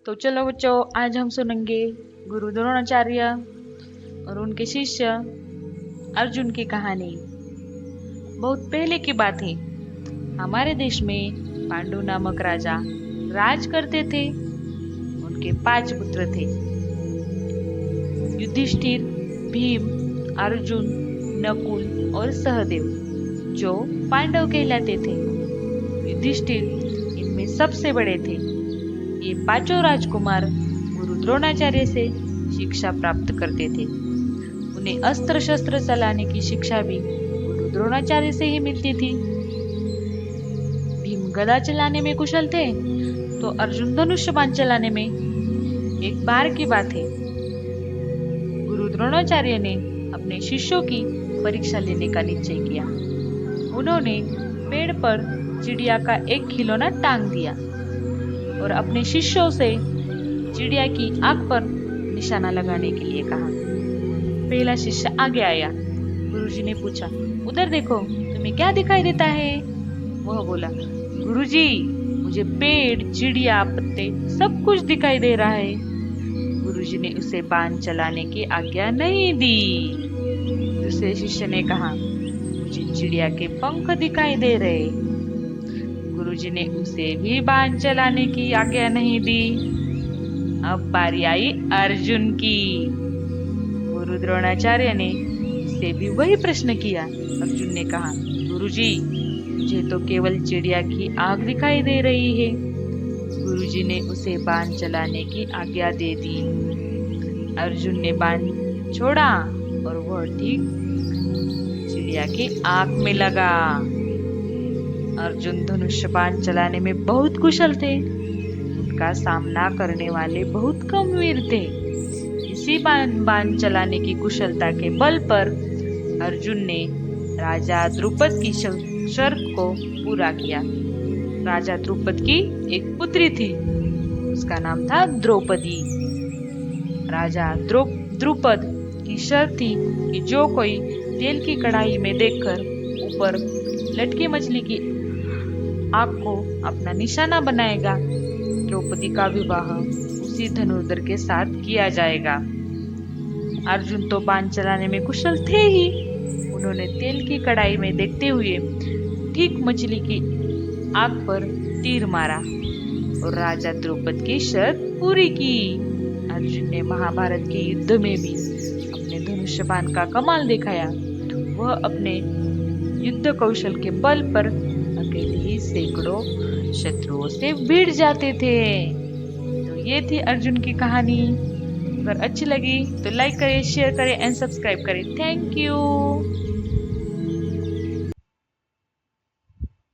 तो चलो बच्चों, आज हम सुनेंगे गुरु द्रोणाचार्य और उनके शिष्य अर्जुन की कहानी। बहुत पहले की बात है। हमारे देश में पांडु नामक राजा राज करते थे। उनके 5 पुत्र थे, युधिष्ठिर, भीम, अर्जुन, नकुल और सहदेव, जो पांडव कहलाते थे। युधिष्ठिर इनमें सबसे बड़े थे। ये 5 राजकुमार गुरु द्रोणाचार्य से शिक्षा प्राप्त करते थे। उन्हें अस्त्र शस्त्र चलाने की शिक्षा भी गुरु द्रोणाचार्य से ही मिलती थी। भीम गदा चलाने में कुशल थे, तो अर्जुन धनुष्य बाण चलाने में। एक बार की बात है, गुरु द्रोणाचार्य ने अपने शिष्यों की परीक्षा लेने का निश्चय किया। उन्होंने पेड़ पर चिड़िया का एक खिलौना टांग दिया और अपने शिष्यों से चिड़िया की आंख पर निशाना लगाने के लिए कहा। पहला शिष्य आगे आया। गुरुजी ने पूछा, उधर देखो, तुम्हें क्या दिखाई देता है? वह बोला, गुरुजी, मुझे पेड़, चिड़िया, पत्ते सब कुछ दिखाई दे रहा है। गुरुजी ने उसे बाण चलाने की आज्ञा नहीं दी। दूसरे शिष्य ने कहा, मुझे चिड़िया के पंख दिखाई दे रहे। गुरुजी ने उसे भी बाण चलाने की आज्ञा नहीं दी। अब बारी आई अर्जुन की। गुरु द्रोणाचार्य ने से भी वही प्रश्न किया। अर्जुन ने कहा, गुरुजी, मुझे तो केवल चिड़िया की आंख दिखाई दे रही है। गुरुजी ने उसे बाण चलाने की आज्ञा दे दी। अर्जुन ने बाण छोड़ा और वह ठीक चिड़िया की आंख में लगा। अर्जुन धनुष्य बाण चलाने में बहुत कुशल थे। उनका सामना करने वाले बहुत कम वीर थे। इसी बाण चलाने की कुशलता के बल पर अर्जुन ने राजा द्रुपद की शर्त को पूरा किया। राजा द्रुपद की एक पुत्री थी, उसका नाम था द्रौपदी। राजा द्रुपद की शर्त थी कि जो कोई तेल की कढ़ाई में देखकर ऊपर लटकी मछली की आंख को अपना निशाना बनाएगा, द्रौपदी का विवाह उसी धनुर्धर के साथ किया जाएगा। अर्जुन तो बाण चलाने में कुशल थे ही। उन्होंने तेल की कढ़ाई में देखते हुए ठीक मछली की आंख पर तीर मारा और राजा द्रौपद की शर्त पूरी की। अर्जुन ने महाभारत के युद्ध में भी अपने धनुष्य बाण का कमाल दिखाया। वह अपने युद्ध कौशल के बल पर अकेले ही सैकड़ों शत्रुओं से भिड़ जाते थे। तो ये थी अर्जुन की कहानी। अगर अच्छी लगी तो लाइक करें, शेयर करें एंड सब्सक्राइब करें। Thank you.